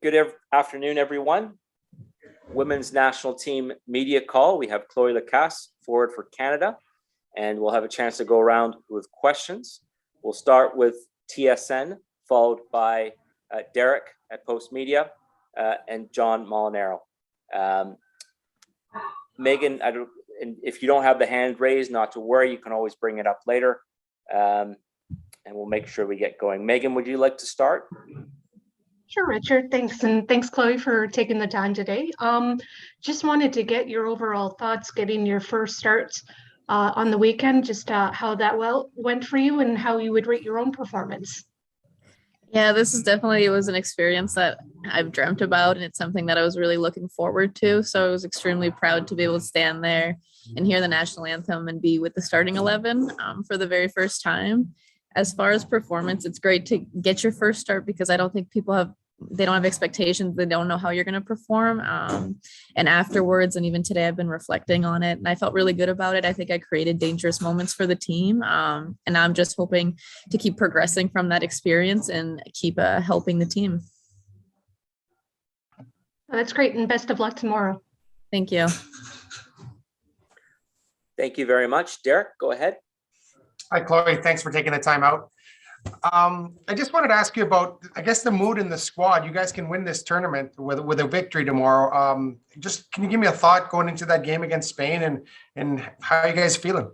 Good afternoon, everyone. Women's national team media call. We have Cloé Lacasse, forward for Canada, and we'll have a chance to go around with questions. We'll start with TSN, followed by Derek at Post Media, and John Molinaro. Megan, if you don't have the hand raised, not to worry, you can always bring it up later, and we'll make sure we get going. Megan, would you like to start? Sure, Richard. Thanks. And thanks, Chloe, for taking the time today. Just wanted to get your overall thoughts getting your first starts on the weekend, just how that went for you and how you would rate your own performance. Yeah, this is definitely, it was an experience that I've dreamt about, and it's something that I was really looking forward to. So I was extremely proud to be able to stand there and hear the national anthem and be with the starting 11 for the very first time. As far as performance, it's great to get your first start because I don't think they don't have expectations. They don't know how you're going to perform. And afterwards, and even today, I've been reflecting on it and I felt really good about it. I think I created dangerous moments for the team. And I'm just hoping to keep progressing from that experience and keep helping the team. That's great. And best of luck tomorrow. Thank you. Thank you very much. Derek, go ahead. Hi, Chloe. Thanks for taking the time out. I just wanted to ask you about, I guess, the mood in the squad. You guys can win this tournament with a victory tomorrow. Just can you give me a thought going into that game against Spain and how are you guys feeling?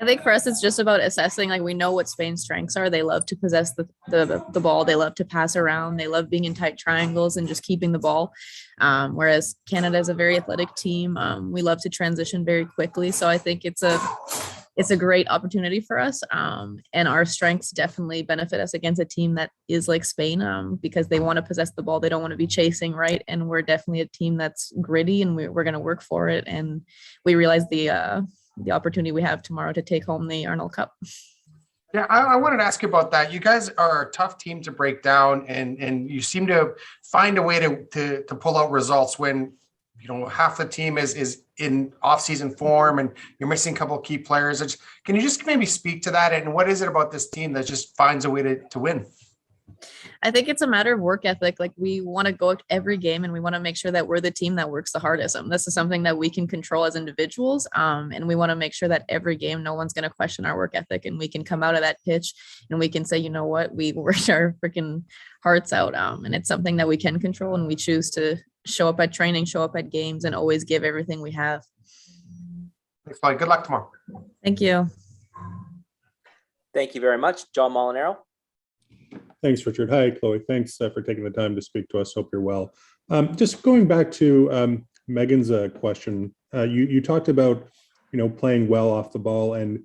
I think for us, it's just about assessing, like we know what Spain's strengths are. They love to possess the ball. They love to pass around. They love being in tight triangles and just keeping the ball. Whereas Canada is a very athletic team. We love to transition very quickly. So I think it's a great opportunity for us. And our strengths definitely benefit us against a team that is like Spain because they want to possess the ball. They don't want to be chasing, right? And we're definitely a team that's gritty and we're going to work for it. And we realize the opportunity we have tomorrow to take home the Arnold Cup. Yeah, I wanted to ask you about that. You guys are a tough team to break down and you seem to find a way to pull out results when half the team is in off-season form and you're missing a couple of key players. Can you just maybe speak to that? And what is it about this team that just finds a way to win? I think it's a matter of work ethic. Like we want to go every game and we want to make sure that we're the team that works the hardest. This is something that we can control as individuals. And we want to make sure that every game, no one's going to question our work ethic and we can come out of that pitch and we can say, you know what, we worked our freaking hearts out. And it's something that we can control and we choose to show up at training, show up at games, and always give everything we have. Thanks, Chloe. Good luck tomorrow. Thank you. Thank you very much. John Molinaro. Thanks, Richard. Hi, Chloe. Thanks for taking the time to speak to us. Hope you're well. Just going back to Megan's question, you talked about, playing well off the ball and,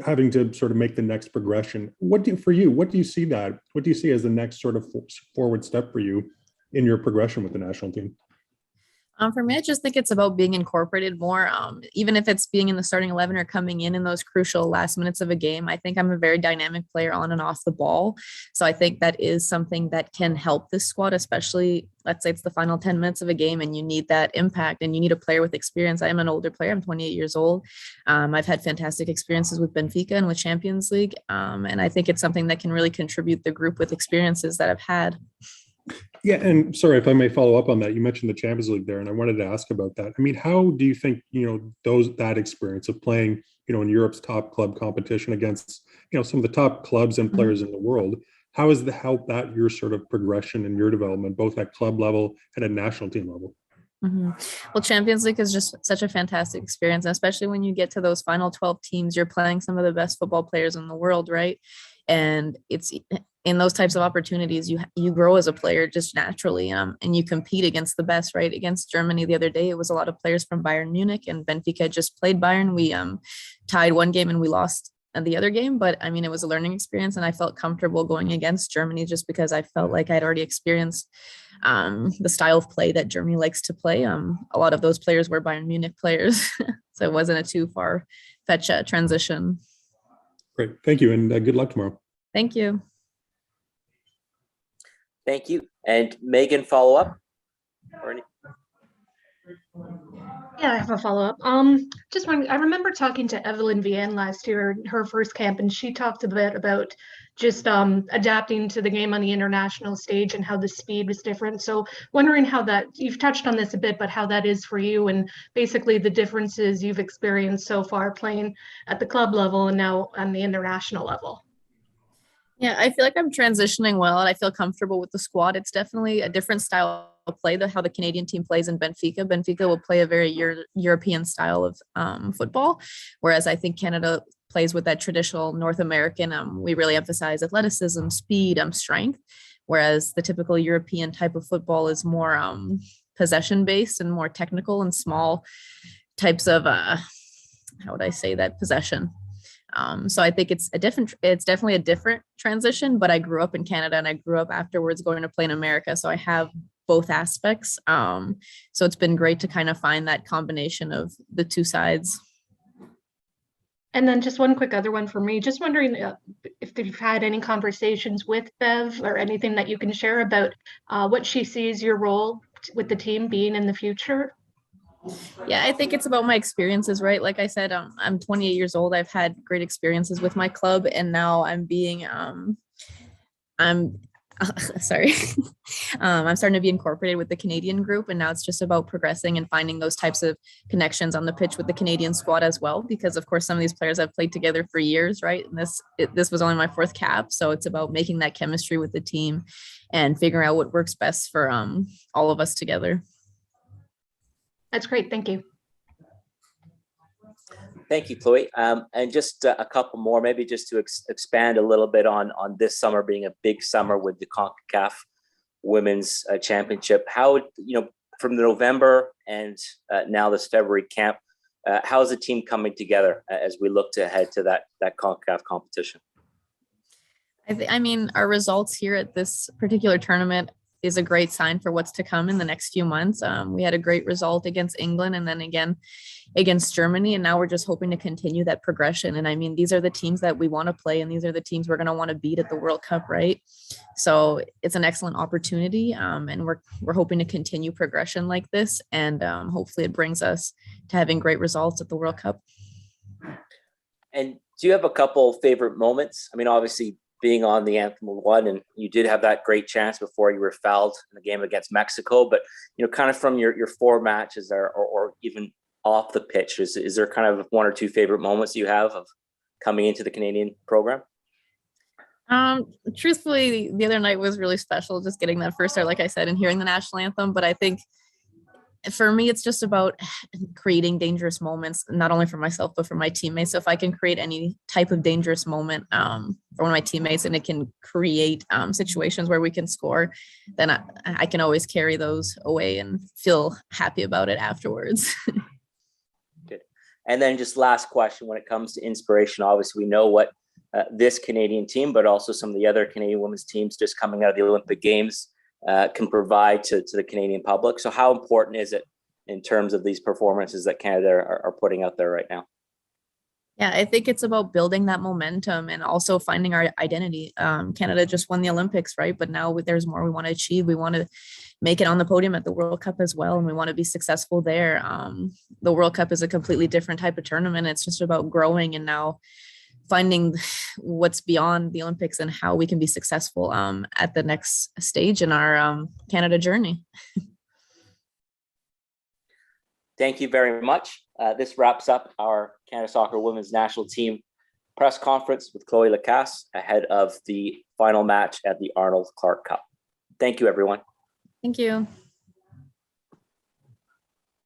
having to sort of make the next progression. What do you see as the next sort of forward step for you in your progression with the national team? For me, I just think it's about being incorporated more, even if it's being in the starting 11 or coming in those crucial last minutes of a game. I think I'm a very dynamic player on and off the ball. So I think that is something that can help this squad, especially let's say it's the final 10 minutes of a game and you need that impact and you need a player with experience. I am an older player. I'm 28 years old. I've had fantastic experiences with Benfica and with Champions League. And I think it's something that can really contribute the group with experiences that I've had. Yeah, and sorry if I may follow up on that. You mentioned the Champions League there, and I wanted to ask about that. I mean, how do you think that experience of playing in Europe's top club competition against some of the top clubs and players in the world? How has helped that your sort of progression and your development, both at club level and at national team level? Well, Champions League is just such a fantastic experience, especially when you get to those final 12 teams. You're playing some of the best football players in the world, right? And it's in those types of opportunities, you grow as a player just naturally, and you compete against the best, right? Against Germany the other day, it was a lot of players from Bayern Munich, and Benfica just played Bayern. We tied one game and we lost the other game, but I mean, it was a learning experience, and I felt comfortable going against Germany just because I felt like I'd already experienced the style of play that Germany likes to play. A lot of those players were Bayern Munich players, so it wasn't a too far-fetched transition. Great, thank you, and good luck tomorrow. Thank you. Thank you. And Megan, follow up? Yeah, I have a follow-up. Just one, I remember talking to Evelyn Vienne last year, her first camp, and she talked a bit about just adapting to the game on the international stage and how the speed was different. So wondering how that, you've touched on this a bit, but how that is for you and basically the differences you've experienced so far playing at the club level and now on the international level. Yeah, I feel like I'm transitioning well and I feel comfortable with the squad. It's definitely a different style of play than how the Canadian team plays in Benfica. Benfica will play a very European style of football, whereas I think Canada plays with that traditional North American. We really emphasize athleticism, speed, strength, whereas the typical European type of football is more possession based and more technical and small types of how would I say that, possession. So I think it's definitely a different transition, but I grew up in Canada and I grew up afterwards going to play in America. So I have both aspects. So it's been great to kind of find that combination of the two sides. And then just one quick other one for me, just wondering if you've had any conversations with Bev or anything that you can share about what she sees your role with the team being in the future. Yeah, I think it's about my experiences, right? Like I said, I'm 28 years old. I've had great experiences with my club, and now I'm sorry, I'm starting to be incorporated with the Canadian group, and now it's just about progressing and finding those types of connections on the pitch with the Canadian squad as well. Because of course, some of these players have played together for years, right? And this was only my fourth cap, so it's about making that chemistry with the team and figuring out what works best for all of us together. That's great. Thank you. Thank you, Cloé. And just a couple more, maybe just to expand a little bit on this summer being a big summer with the CONCACAF Women's Championship. How, from the November and now this February camp, how is the team coming together as we look to head to that CONCACAF competition? I mean, our results here at this particular tournament is a great sign for what's to come in the next few months. We had a great result against England and then again against Germany. And now we're just hoping to continue that progression. And I mean, these are the teams that we want to play and these are the teams we're going to want to beat at the World Cup, right? So it's an excellent opportunity. And we're hoping to continue progression like this. And hopefully it brings us to having great results at the World Cup. And do you have a couple favorite moments? I mean, obviously, being on the anthem one, and you did have that great chance before you were fouled in the game against Mexico, but kind of from your four matches or even off the pitch, is there kind of one or two favorite moments you have of coming into the Canadian program? Truthfully, the other night was really special, just getting that first start, like I said, and hearing the national anthem. But I think for me, it's just about creating dangerous moments, not only for myself, but for my teammates. So if I can create any type of dangerous moment for one of my teammates and it can create situations where we can score, then I can always carry those away and feel happy about it afterwards. Good. And then just last question, when it comes to inspiration, obviously we know what this Canadian team, but also some of the other Canadian women's teams just coming out of the Olympic Games can provide to the Canadian public. So how important is it in terms of these performances that Canada are putting out there right now? Yeah, I think it's about building that momentum and also finding our identity. Canada just won the Olympics, right? But now there's more we want to achieve. We want to make it on the podium at the World Cup as well. And we want to be successful there. The World Cup is a completely different type of tournament. It's just about growing and now finding what's beyond the Olympics and how we can be successful at the next stage in our Canada journey. Thank you very much. This wraps up our Canada Soccer Women's National Team press conference with Cloé Lacasse ahead of the final match at the Arnold Clark Cup. Thank you, everyone. Thank you.